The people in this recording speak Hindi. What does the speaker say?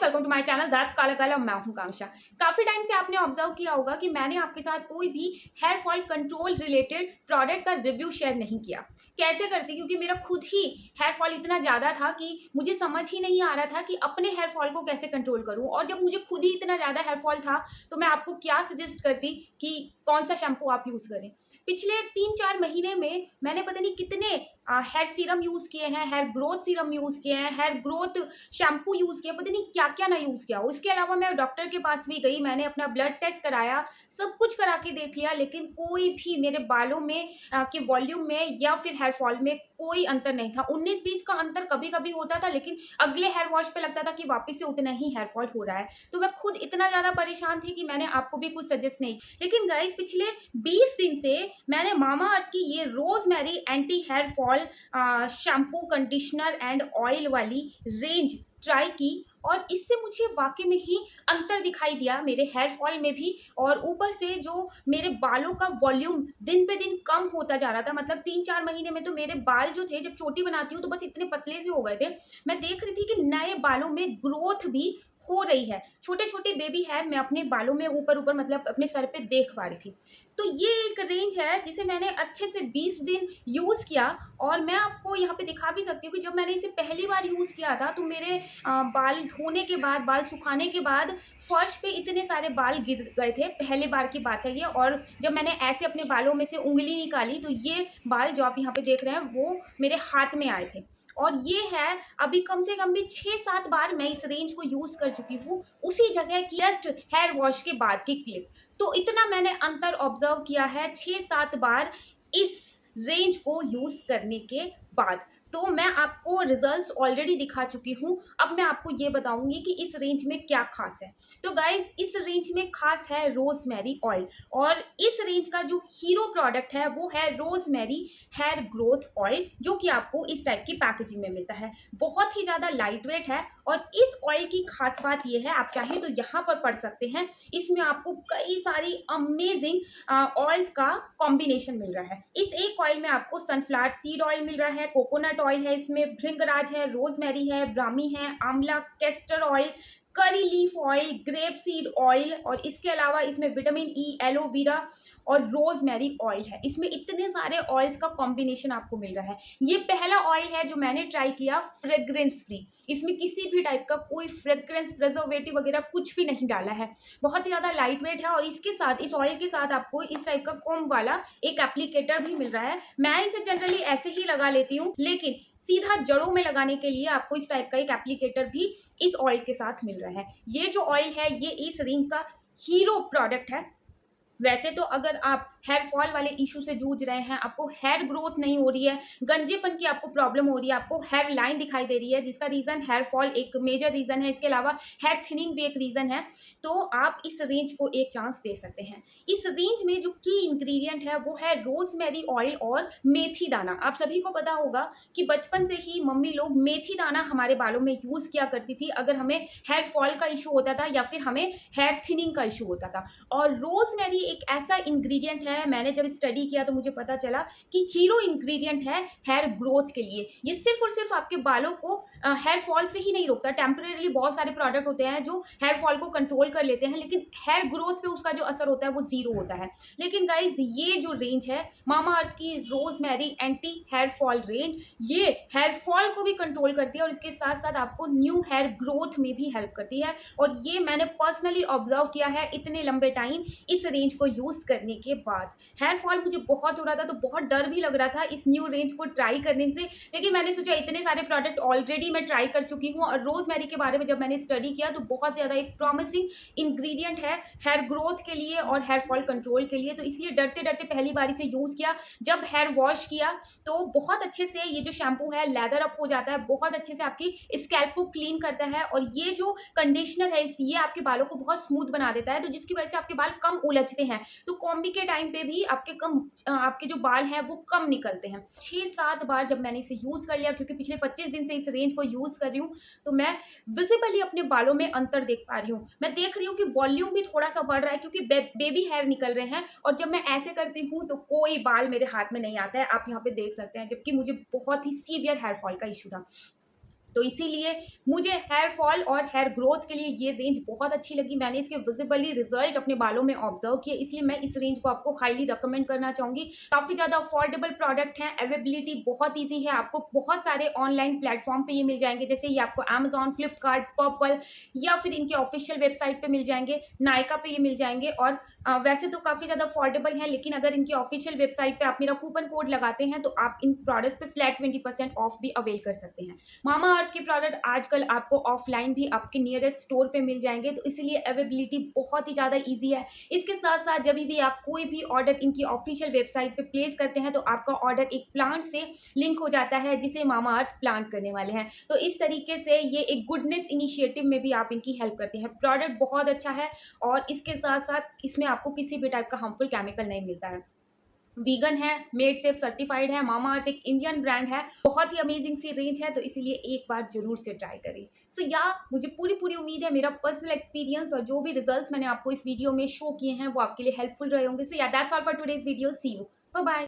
Welcome to my channel that's काला काला। मैं हूं कांक्षा। काफी टाइम से आपने ऑब्जर्व किया होगा कि मैंने आपके साथ कोई भी hair fall control related product का रिव्यू शेयर नहीं किया। कैसे करती, क्योंकि मेरा खुद ही हेयर फॉल इतना ज्यादा था कि मुझे समझ ही नहीं आ रहा था कि अपने हेयर फॉल को कैसे कंट्रोल करूं। और जब मुझे खुद ही इतना ज्यादा हेयर फॉल था तो मैं आपको क्या सजेस्ट करती कि कौन सा शैम्पू आप यूज करें। पिछले 3-4 महीने में मैंने पता नहीं कितने हेयर सीरम यूज किए हैं, हेयर ग्रोथ सीरम यूज किए हैं, हेयर ग्रोथ शैम्पू यूज किया, पता नहीं क्या क्या ना यूज किया। उसके अलावा मैं डॉक्टर के पास भी गई, मैंने अपना ब्लड टेस्ट कराया, सब कुछ करा के देख लिया, लेकिन कोई भी मेरे बालों में के वॉल्यूम में या फिर हेयर फॉल में कोई अंतर नहीं था। 19-20 का अंतर कभी कभी होता था, लेकिन अगले हेयर वॉश पे लगता था कि वापस से उतना ही हेयर फॉल हो रहा है। तो मैं खुद इतना ज्यादा परेशान थी कि मैंने आपको भी कुछ सजेस्ट नहीं। लेकिन गाइस, पिछले 20 दिन से मैंने मामा अर्थ की ये rosemary anti hair fall shampoo, conditioner and oil वाली रेंज ट्राई की, और इससे मुझे वाकई में ही अंतर दिखाई दिया मेरे हेयर फॉल में भी। और ऊपर से जो मेरे बालों का वॉल्यूम दिन पे दिन कम होता जा रहा था, मतलब 3-4 महीने में तो मेरे बाल जो थे, जब चोटी बनाती हूँ तो बस इतने पतले से हो गए थे। मैं देख रही थी कि नए बालों में ग्रोथ भी हो रही है, छोटे छोटे बेबी हेयर मैं अपने बालों में ऊपर ऊपर मतलब अपने सर पे देख पा रही थी। तो ये एक रेंज है जिसे मैंने अच्छे से 20 दिन यूज किया। और मैं आपको यहाँ पे दिखा भी सकती हूँ कि जब मैंने इसे पहली बार यूज किया था तो मेरे बाल धोने के बाद, बाल सुखाने के बाद फर्श पे इतने सारे बाल गिर गए थे। पहली बार की बात है ये। और जब मैंने ऐसे अपने बालों में से उंगली निकाली तो ये बाल जो आप यहाँ पे देख रहे हैं वो मेरे हाथ में आए थे। और ये है अभी कम से कम भी 6-7 बार मैं इस रेंज को यूज कर चुकी हूँ, उसी जगह की जस्ट हेयर वॉश के बाद की क्लिप। तो इतना मैंने अंतर ऑब्जर्व किया है 6-7 बार इस रेंज को यूज करने के बाद। तो मैं आपको रिजल्ट्स ऑलरेडी दिखा चुकी हूँ। अब मैं आपको ये बताऊंगी कि इस रेंज में क्या खास है। तो गाइस, इस रेंज में खास है रोजमेरी ऑयल। और इस रेंज का जो हीरो प्रोडक्ट है वो है रोजमेरी हेयर ग्रोथ ऑयल, जो कि आपको इस टाइप की पैकेजिंग में मिलता है। बहुत ही ज्यादा लाइट वेट है। और इस ऑयल की खास बात यह है, आप चाहें तो यहाँ पर पढ़ सकते हैं, इसमें आपको कई सारी अमेजिंग ऑयल्स का कॉम्बिनेशन मिल रहा है। इस एक ऑयल में आपको सनफ्लावर सीड ऑयल मिल रहा है, कोकोनट ऑयल है, इसमें भृंगराज है, रोजमेरी है, ब्राह्मी है, आंवला, कैस्टर ऑयल, करी leaf oil, grape seed oil, और इसके अलावा इसमें विटामिन ई, एलोवेरा और रोजमेरी ऑयल है। इसमें इतने सारे ऑयल्स का कॉम्बिनेशन आपको मिल रहा है। ये पहला ऑयल है जो मैंने ट्राई किया फ्रेग्रेंस फ्री। इसमें किसी भी टाइप का कोई फ्रेग्रेंस, प्रिजर्वेटिव वगैरह कुछ भी नहीं डाला है। बहुत ही ज्यादा लाइट वेट है। और इसके साथ, इस ऑयल के साथ आपको इस टाइप का कॉम्ब वाला एक एप्लीकेटर भी मिल रहा है। मैं इसे जनरली ऐसे ही लगा लेती हूँ, लेकिन सीधा जड़ों में लगाने के लिए आपको इस टाइप का एक एप्लीकेटर भी इस ऑयल के साथ मिल रहा है। ये जो ऑयल है ये इस रेंज का हीरो प्रोडक्ट है। वैसे तो अगर आप हेयर फॉल वाले इशू से जूझ रहे हैं, आपको हेयर ग्रोथ नहीं हो रही है, गंजेपन की आपको प्रॉब्लम हो रही है, आपको हेयर लाइन दिखाई दे रही है, जिसका रीजन हेयर फॉल एक मेजर रीजन है, इसके अलावा हेयर थिनिंग भी एक रीजन है, तो आप इस रेंज को एक चांस दे सकते हैं। इस रेंज में जो की इंग्रेडिएंट है वो है रोजमेरी ऑयल और मेथी दाना। आप सभी को पता होगा कि बचपन से ही मम्मी लोग मेथी दाना हमारे बालों में यूज किया करती थी अगर हमें हेयर फॉल का इशू होता था या फिर हमें हेयर थिनिंग का इशू होता था। और रोजमेरी एक ऐसा इंग्रेडिएंट है, मैंने जब स्टडी किया तो मुझे पता चला कि हीरो इंग्रेडिएंट है हेयर ग्रोथ के लिए। ये सिर्फ और सिर्फ आपके बालों को हेयर फॉल से ही नहीं रोकता। टेम्परेली बहुत सारे प्रोडक्ट होते हैं जो हेयर फॉल को कंट्रोल कर लेते हैं, लेकिन हेयर ग्रोथ पे उसका जो असर होता है वो जीरो होता है। लेकिन गाइज, ये जो रेंज है मामा अर्थ की rosemary anti hair fall range, ये हेयर फॉल को भी कंट्रोल करती है और इसके साथ साथ आपको न्यू हेयर ग्रोथ में भी हेल्प करती है। और ये मैंने पर्सनली ऑब्जर्व किया है इतने लंबे टाइम इस रेंज को यूज करने के बाद। हेयर फॉल मुझे बहुत हो रहा था तो बहुत डर भी लग रहा था इस न्यू रेंज को ट्राई करने से, लेकिन मैंने सोचा इतने सारे प्रोडक्ट ऑलरेडी मैं ट्राई कर चुकी हूँ। और रोजमेरी के बारे में जब मैंने स्टडी किया तो बहुत ज़्यादा एक प्रॉमिसिंग इंग्रेडिएंट है हेयर ग्रोथ के लिए और हेयर फॉल कंट्रोल के लिए, तो इसलिए डरते डरते पहली बार इसे यूज़ किया। जब हेयर वॉश किया तो बहुत अच्छे से ये जो शैम्पू है लेदर अप हो जाता है, बहुत अच्छे से आपकी स्कैल्प को क्लीन करता है। और ये जो कंडीशनर है ये आपके बालों को बहुत स्मूथ बना देता है, तो जिसकी वजह से आपके बाल कम उलझते हैं। तो कॉम्बी के टाइम पे भी आपके जो बाल हैं वो कम निकलते हैं। 6-7 बार जब मैंने इसे यूज कर लिया, क्योंकि पिछले 25 दिन से इस रेंज को यूज कर रही हूँ, तो मैं विजिबली अपने बालों में अंतर देख पा रही हूँ। मैं देख रही हूँ कि वॉल्यूम भी थोड़ा सा बढ़ रहा है, क्योंकि बेबी हेयर निकल रहे हैं। और जब मैं ऐसे करती हूँ तो कोई बाल मेरे हाथ में नहीं आता है, आप यहाँ पे देख सकते हैं, जबकि मुझे बहुत ही सीवियर हेयर फॉल का इशू था। तो इसीलिए मुझे हेयर फॉल और हेयर ग्रोथ के लिए ये रेंज बहुत अच्छी लगी। मैंने इसके विजिबली रिजल्ट अपने बालों में ऑब्जर्व किए, इसलिए मैं इस रेंज को आपको हाईली रिकमेंड करना चाहूँगी। काफ़ी ज़्यादा अफोर्डेबल प्रोडक्ट हैं, अवेलेबिलिटी बहुत ईजी है, आपको बहुत सारे ऑनलाइन प्लेटफॉर्म पे ये मिल जाएंगे, जैसे ये आपको अमेजॉन, फ्लिपकार्ट, पर्पल या फिर इनके ऑफिशियल वेबसाइट पे मिल जाएंगे, नायका पे ये मिल जाएंगे। और वैसे तो काफ़ी ज़्यादा अफोर्डेबल हैं, लेकिन अगर इनकी ऑफिशियल वेबसाइट पे आप मेरा कूपन कोड लगाते हैं तो आप इन प्रोडक्ट्स पे फ्लैट 20% ऑफ भी अवेल कर सकते हैं। मामा अर्थ के प्रोडक्ट आजकल आपको ऑफलाइन भी आपके नियरेस्ट स्टोर पे मिल जाएंगे, तो इसलिए अवेलेबिलिटी बहुत ही ज़्यादा ईजी है। इसके साथ साथ जब भी आप कोई भी ऑर्डर इनकी ऑफिशियल वेबसाइट पे प्लेस करते हैं तो आपका ऑर्डर एक प्लांट से लिंक हो जाता है, जिसे मामा अर्थ प्लांट करने वाले हैं। तो इस तरीके से ये एक गुडनेस इनिशिएटिव में भी आप इनकी हेल्प करते हैं। प्रोडक्ट बहुत अच्छा है और इसके साथ साथ इसमें आपको किसी भी टाइप का हार्मफुल केमिकल नहीं मिलता है। वीगन है, मेड सेफ सर्टिफाइड है, मामा अर्थ एक इंडियन ब्रांड है, बहुत ही अमेजिंग सी रेंज है, तो इसीलिए एक बार जरूर से ट्राई करें। सो या मुझे पूरी पूरी उम्मीद है मेरा पर्सनल एक्सपीरियंस और जो भी रिजल्ट्स मैंने आपको इस वीडियो में शो किए हैं वो आपके लिए हेल्पफुल रहे होंगे। So yeah that's all for today's video, see you, bye bye.